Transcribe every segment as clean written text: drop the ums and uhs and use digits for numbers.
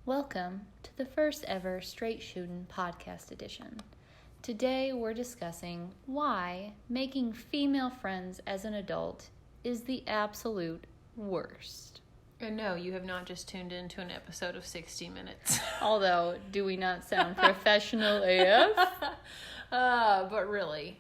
Welcome to the first ever Straight Shootin' podcast edition. Today we're discussing why making female friends as an adult is the absolute worst. And no, you have not just tuned into an episode of 60 Minutes. Although, do we not sound professional AF? But really,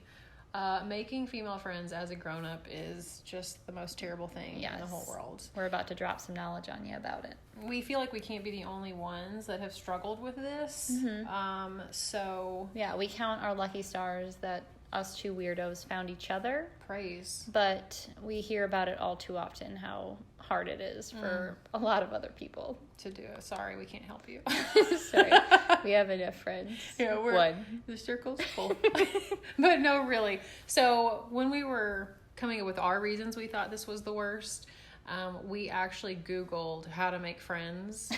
making female friends as a grown-up is just the most terrible thing in the whole world. We're about to drop some knowledge on you about it. We feel like we can't be the only ones that have struggled with this. Yeah, we count our lucky stars that us two weirdos found each other. Praise. But we hear about it all too often, how hard it is for a lot of other people. To do it. Sorry, we can't help you. Sorry, we have enough friends. Yeah, One. The circle's full. But no, really. So when we were coming up with our reasons we thought this was the worst, we actually Googled how to make friends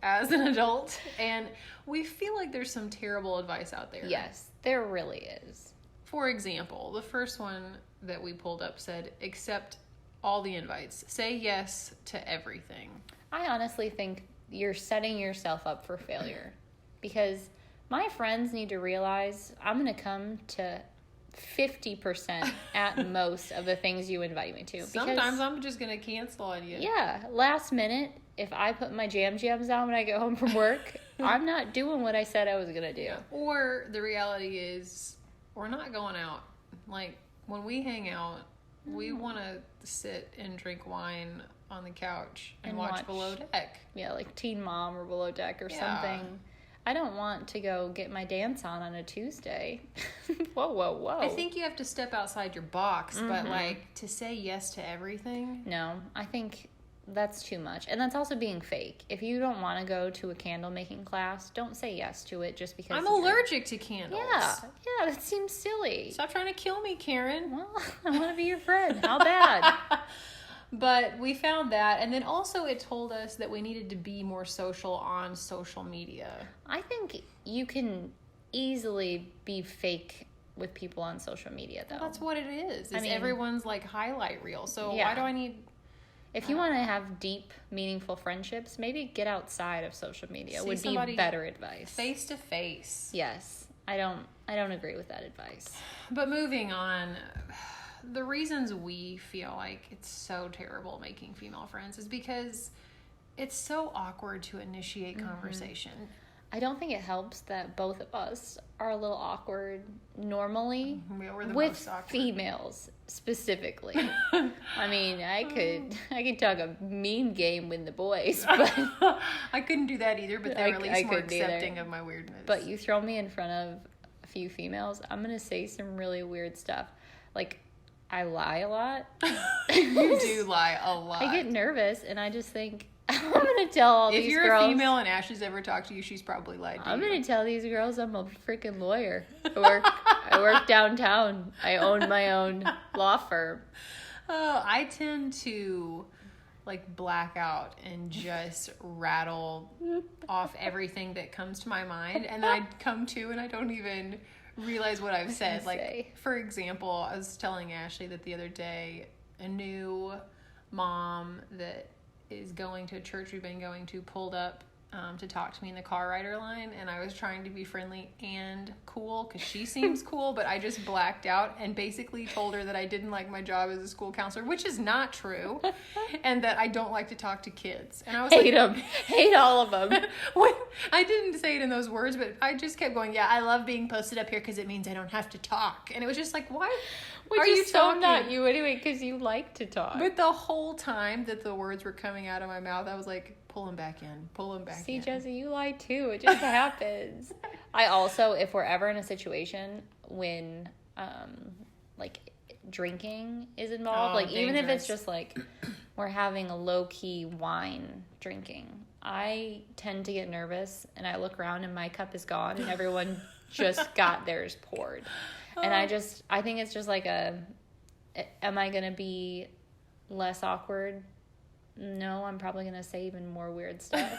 as an adult. And we feel like there's some terrible advice out there. Yes, there really is. For example, the first one that we pulled up said, accept all the invites. Say yes to everything. I honestly think you're setting yourself up for failure because my friends need to realize I'm going to come to 50% at most of the things you invite me to. Sometimes I'm just going to cancel on you. Yeah, last minute, if I put my jams on when I get home from work, I'm not doing what I said I was going to do. Yeah. Or the reality is we're not going out. Like, when we hang out, we want to sit and drink wine on the couch and watch Below Deck. Yeah, like Teen Mom or Below Deck or something. I don't want to go get my dance on a Tuesday. Whoa. I think you have to step outside your box, but like to say yes to everything. No, I think that's too much. And that's also being fake. If you don't want to go to a candle making class, don't say yes to it just because I'm allergic to candles. Yeah, that seems silly. Stop trying to kill me, Karen. Well, I want to be your friend. How bad? But we found that, and then also it told us that we needed to be more social on social media. I think you can easily be fake with people on social media, though. Well, that's what it is. I mean, everyone's like highlight reel. So why do I need... If you want to have deep, meaningful friendships, maybe get outside of social media would be better advice. Face to face. Yes. I don't agree with that advice. But moving on... The reasons we feel like it's so terrible making female friends is because it's so awkward to initiate conversation. I don't think it helps that both of us are a little awkward normally We're the with most awkward. Females specifically. I mean, I could talk a mean game with the boys, but I couldn't do that either, but they're at least more accepting of my weirdness. But you throw me in front of a few females, I'm going to say some really weird stuff. Like, I lie a lot. You do lie a lot. I get nervous, and I just think, I'm going to tell all these girls. If you're a female and Ashley's ever talked to you, she's probably lied to you. I'm going to tell these girls I'm a freaking lawyer. I work downtown. I own my own law firm. I tend to like black out and just rattle off everything that comes to my mind, and then I come to and I don't even realize what I've said. Like, for example, I was telling Ashley that the other day, a new mom that is going to a church we've been going to pulled up to talk to me in the car rider line, and I was trying to be friendly and cool because she seems cool, but I just blacked out and basically told her that I didn't like my job as a school counselor, which is not true, and that I don't like to talk to kids. And I was hate all of them. I didn't say it in those words, but I just kept going, yeah, I love being posted up here because it means I don't have to talk. And it was just like, why are you talking? Not you anyway, because you like to talk. But the whole time that the words were coming out of my mouth, I was like, pull them back in. See, Jesse, you lie too. It just happens. I also, if we're ever in a situation when, like, drinking is involved, like, dangerous. Even if it's just, like, we're having a low-key wine drinking, I tend to get nervous, and I look around, and my cup is gone, and everyone just got theirs poured. And I think it's just like am I going to be less awkward? No, I'm probably going to say even more weird stuff.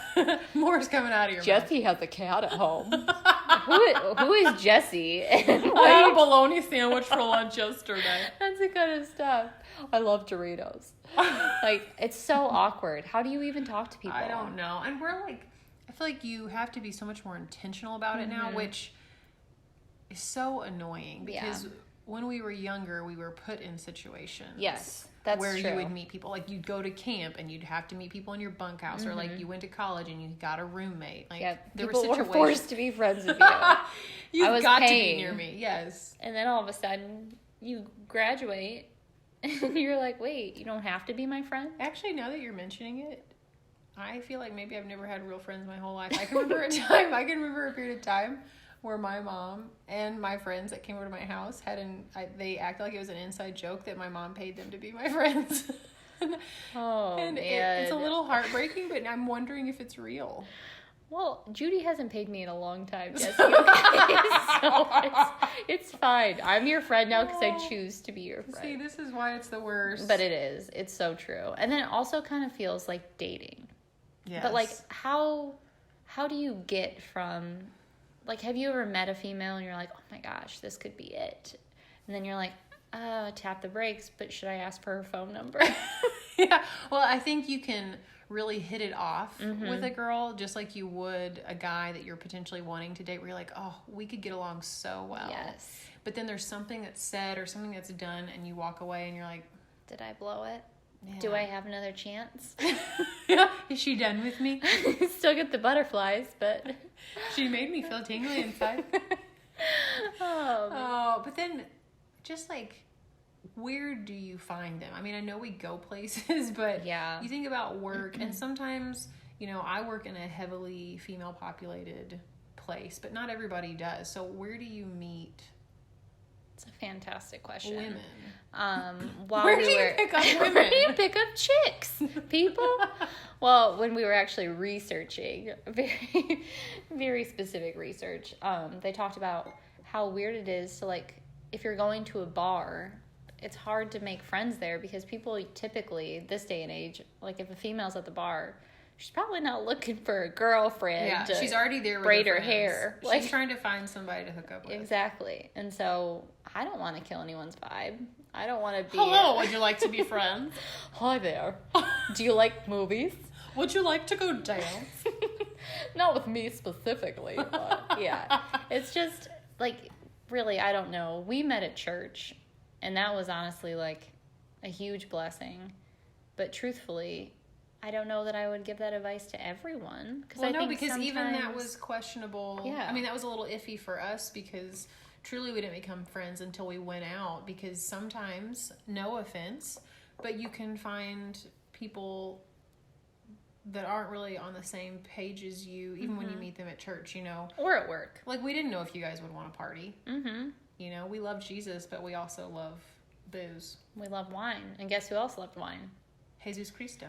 More's coming out of your Jesse mouth. has a cat at home. who is Jesse? I had a bologna sandwich for lunch yesterday. That's the kind of stuff. I love Doritos. Like, it's so awkward. How do you even talk to people? I don't know. And we're like, feel like you have to be so much more intentional about it now, which is so annoying because when we were younger, we were put in situations. Yes, that's where true. you would meet people. Like, you'd go to camp and you'd have to meet people in your bunkhouse, or like you went to college and you got a roommate. Like, there people were were forced to be friends with you. You've got to be near me. Yes. And then all of a sudden, you graduate and you're like, wait, you don't have to be my friend? Actually, now that you're mentioning it, I feel like maybe I've never had real friends my whole life. I can remember a period of time where my mom and my friends that came over to my house they acted like it was an inside joke that my mom paid them to be my friends. Man. It's a little heartbreaking, but I'm wondering if it's real. Well, Judy hasn't paid me in a long time, Jesse. Okay? So it's fine. I'm your friend now because I choose to be your friend. See, this is why it's the worst. But it is. It's so true. And then it also kind of feels like dating. Yes. But like, how do you get from, like, have you ever met a female and you're like, oh my gosh, this could be it? And then you're like, tap the brakes, but should I ask for her phone number? Yeah. Well, I think you can really hit it off with a girl just like you would a guy that you're potentially wanting to date, where you're like, oh, we could get along so well. Yes. But then there's something that's said or something that's done and you walk away and you're like, did I blow it? Yeah. Do I have another chance? Yeah. Is she done with me? Still get the butterflies, but she made me feel tingly inside. But then just like, where do you find them? I mean, I know we go places, but you think about work, and sometimes, I work in a heavily female populated place, but not everybody does. So where do you meet? It's a fantastic question. Women. Where do you pick up women? Where do you pick up chicks? People? Well, when we were actually researching, very, very specific research, they talked about how weird it is to, like, if you're going to a bar, it's hard to make friends there because people typically, this day and age, like, if a female's at the bar, she's probably not looking for a girlfriend. Yeah, she's already there with braid her hair. She's like, trying to find somebody to hook up with. Exactly. And so I don't want to kill anyone's vibe. I don't want to be... Hello, would you like to be friends? Hi there. Do you like movies? Would you like to go dance? Not with me specifically, but yeah. It's just, like, really, I don't know. We met at church, and that was honestly, like, a huge blessing. But truthfully, I don't know that I would give that advice to everyone. Because even that was questionable. Yeah. I mean, that was a little iffy for us because truly we didn't become friends until we went out, because sometimes, no offense, but you can find people that aren't really on the same page as you, even when you meet them at church, Or at work. Like, we didn't know if you guys would want to party. Mm-hmm. We love Jesus, but we also love booze. We love wine. And guess who else loved wine? Jesus Cristo.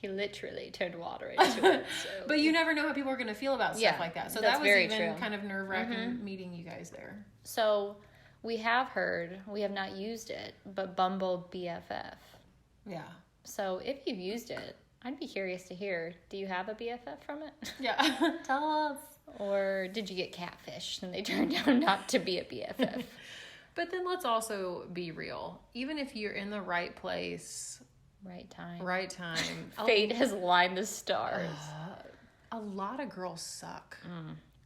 He literally turned water into it. So. But you never know how people are going to feel about stuff like that. So that was even true. Kind of nerve-wracking meeting you guys there. So we have not used it, but Bumble BFF. Yeah. So if you've used it, I'd be curious to hear, do you have a BFF from it? Yeah. Tell us. Or did you get catfished and they turned out not to be a BFF? But then let's also be real. Even if you're in the right place... Right time. Fate has lined the stars. A lot of girls suck.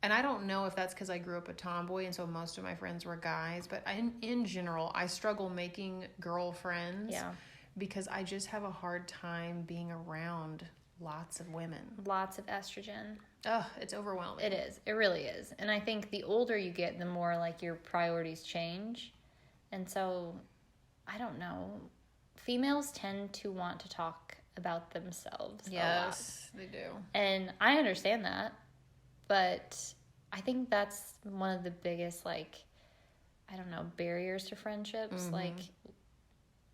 And I don't know if that's because I grew up a tomboy and so most of my friends were guys. But in general, I struggle making girlfriends. Yeah. Because I just have a hard time being around lots of women. Lots of estrogen. Ugh, it's overwhelming. It is. It really is. And I think the older you get, the more, like, your priorities change. And so, I don't know. Females tend to want to talk about themselves a lot. Yes, they do. And I understand that. But I think that's one of the biggest, like, I don't know, barriers to friendships. Mm-hmm. Like,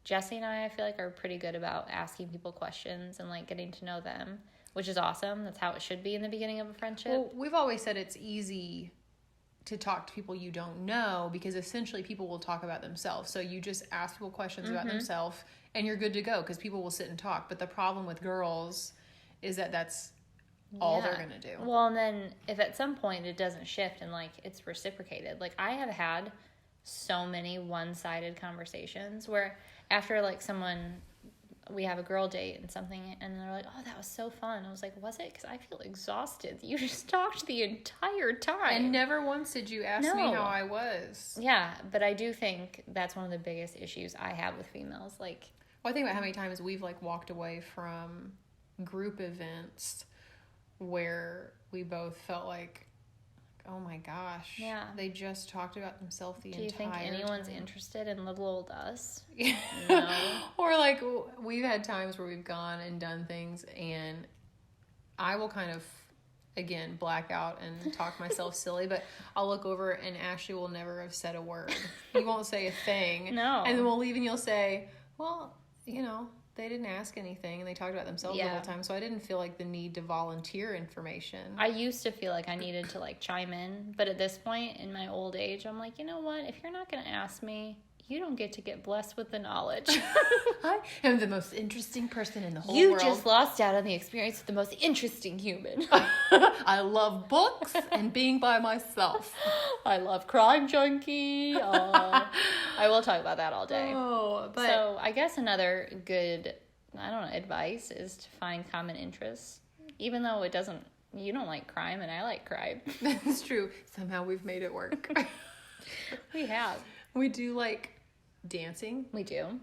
Jesse and I feel like, are pretty good about asking people questions and, like, getting to know them, which is awesome. That's how it should be in the beginning of a friendship. Well, we've always said it's easy to talk to people you don't know because essentially people will talk about themselves. So you just ask people questions about themselves and you're good to go because people will sit and talk. But the problem with girls is that that's all they're going to do. Well, and then if at some point it doesn't shift and, like, it's reciprocated. Like, I have had so many one-sided conversations where after, like, someone we have a girl date and something, and they're like, oh, that was so fun. I was like, was it? Because I feel exhausted. You just talked the entire time. And never once did you ask me how I was. Yeah, but I do think that's one of the biggest issues I have with females. Like, well, I think about how many times we've like walked away from group events where we both felt like, oh my gosh, yeah, they just talked about themselves the entire time. Do you think anyone's interested in little old us? No. Or like we've had times where we've gone and done things, and I will kind of, again, black out and talk myself silly, but I'll look over and Ashley will never have said a word. You won't say a thing. No. And then we'll leave and you'll say, well, you know, they didn't ask anything and they talked about themselves the whole time, so I didn't feel like the need to volunteer information. I used to feel like I needed to like chime in, but at this point in my old age, I'm like, you know what? If you're not going to ask me, you don't get to get blessed with the knowledge. I am the most interesting person in the whole You world. just lost out on the experience of the most interesting human. I love books and being by myself. I love Crime Junkie. I will talk about that all day. Oh, but so I guess another good, I don't know, advice is to find common interests. Even though you don't like crime and I like crime. That's true. Somehow we've made it work. We have. We do like dancing. We do.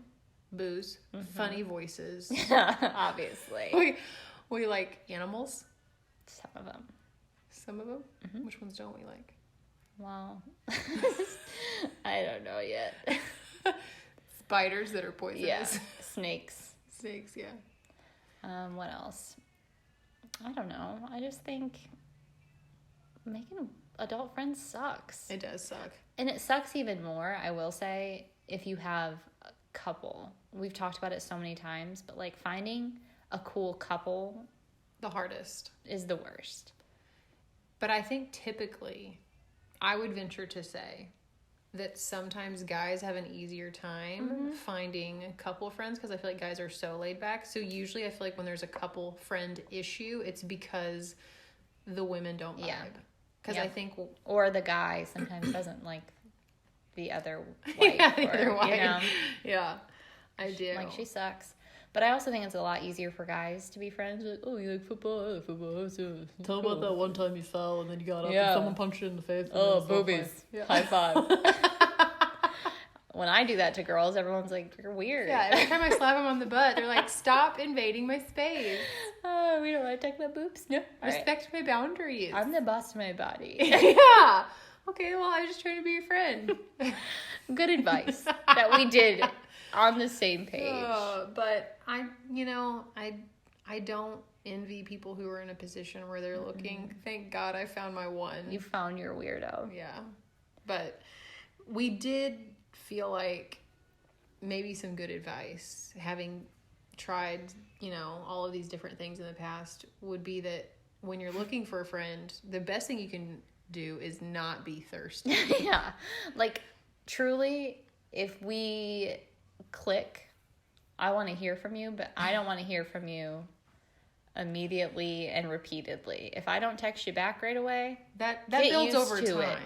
Booze. Mm-hmm. Funny voices. Obviously. We like animals. Some of them. Some of them? Mm-hmm. Which ones don't we like? Well, I don't know yet. Spiders that are poisonous. Yeah. Snakes. Snakes, yeah. What else? I don't know. I just think making adult friends sucks. It does suck. And it sucks even more, I will say, if you have a couple. We've talked about it so many times, but like finding a cool couple, the hardest, is the worst. But I think typically, I would venture to say that sometimes guys have an easier time finding couple friends because I feel like guys are so laid back. So usually I feel like when there's a couple friend issue, it's because the women don't vibe. Yeah. Because I think... Or the guy sometimes doesn't like the other wife. Yeah, the other wife. You know? Yeah, I do. Like, she sucks. But I also think it's a lot easier for guys to be friends. Like, oh, you like football? I like football. Tell about that one time you fell and then you got up and someone punched you in the face. Oh, boobies. Yeah. High five. When I do that to girls, everyone's like, you're weird. Yeah, every time I slap them on the butt, they're like, stop invading my space. Oh, we don't want to talk about boobs? No. Respect my boundaries. I'm the boss of my body. Yeah. Okay, well, I was just trying to be your friend. Good advice that we did on the same page. But I don't envy people who are in a position where they're looking. Thank God I found my one. You found your weirdo. Yeah. But we did feel like maybe some good advice, having tried, all of these different things in the past, would be that when you're looking for a friend, the best thing you can do is not be thirsty. Yeah. Like, truly, if we click, I want to hear from you, but I don't want to hear from you immediately and repeatedly. If I don't text you back right away, that builds over time.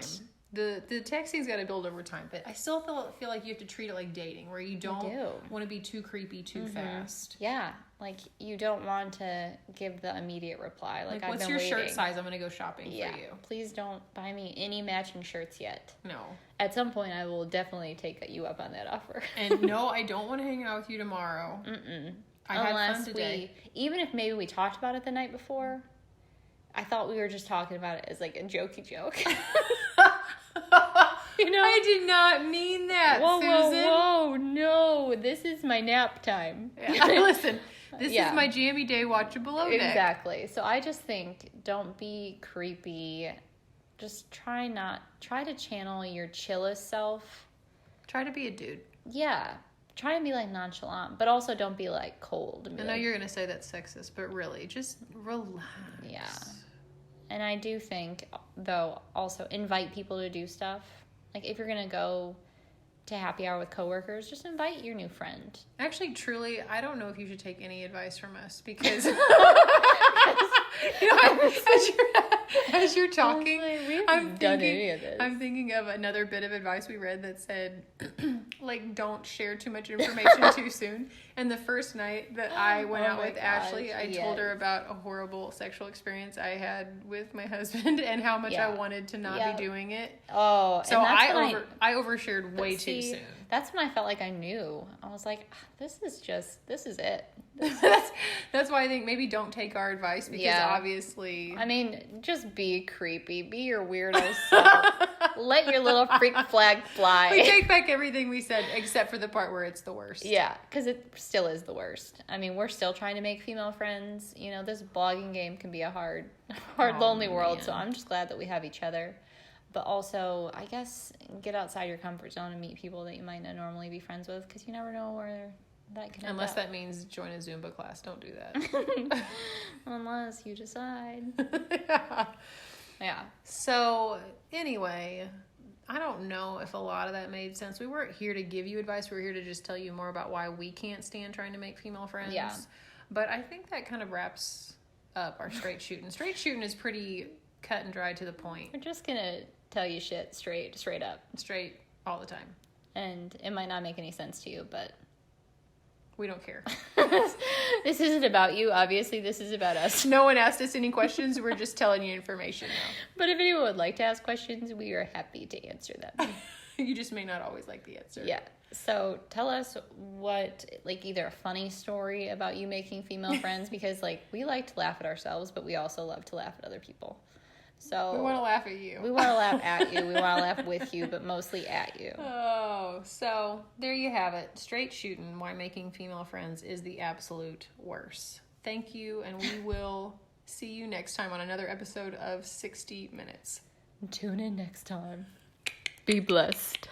The texting's got to build over time, but I still feel like you have to treat it like dating, where you don't want to be too creepy too fast. Yeah, like you don't want to give the immediate reply. Like I've what's been your waiting. shirt size? I'm going to go shopping for you. Please don't buy me any matching shirts yet. No. At some point, I will definitely take you up on that offer. And no, I don't want to hang out with you tomorrow. I had fun today. Even if maybe we talked about it the night before, I thought we were just talking about it as like a jokey joke. I did not mean that, Susan. Whoa, no. This is my nap time. Yeah. Listen, this is my jammy day, watch it below deck. Exactly. So I just think, don't be creepy. Just try to channel your chillest self. Try to be a dude. Yeah. Try and be like nonchalant, but also don't be like cold. I know you're going to say that's sexist, but really, just relax. Yeah. And I do think, though, also invite people to do stuff. Like, if you're going to go to happy hour with coworkers, just invite your new friend. Actually, truly, I don't know if you should take any advice from us because, As you're talking, We haven't done any of this. I'm thinking of another bit of advice we read that said, like, don't share too much information too soon. And the first night that I went out with Ashley, I told her about a horrible sexual experience I had with my husband and how much I wanted to not be doing it. Oh, so I overshared way too soon. That's when I felt like I knew. I was like, this is it. That's why I think maybe don't take our advice because obviously... I mean, just be creepy. Be your weirdo self. Let your little freak flag fly. We take back everything we said except for the part where it's the worst. Yeah, because it still is the worst. I mean, we're still trying to make female friends. You know, this blogging game can be a hard, lonely world. So I'm just glad that we have each other. But also, I guess, get outside your comfort zone and meet people that you might not normally be friends with because you never know where that can end Unless up. that means join a Zumba class. Don't do that. Unless you decide. Yeah. So, anyway, I don't know if a lot of that made sense. We weren't here to give you advice. We were here to just tell you more about why we can't stand trying to make female friends. Yeah. But I think that kind of wraps up our straight shooting. Straight shooting is pretty cut and dry to the point. We're just going to tell you shit straight up. Straight all the time. And it might not make any sense to you, but... we don't care. This isn't about you. Obviously, this is about us. No one asked us any questions. We're just telling you information now. But if anyone would like to ask questions, we are happy to answer them. You just may not always like the answer. Yeah. So tell us what, like, either a funny story about you making female friends, because, like, we like to laugh at ourselves, but we also love to laugh at other people. So we want to laugh at you. We want to laugh at you. We want to laugh with you, but mostly at you. Oh, so there you have it. Straight shooting, why making female friends is the absolute worst. Thank you, and we will see you next time on another episode of 60 Minutes. Tune in next time. Be blessed.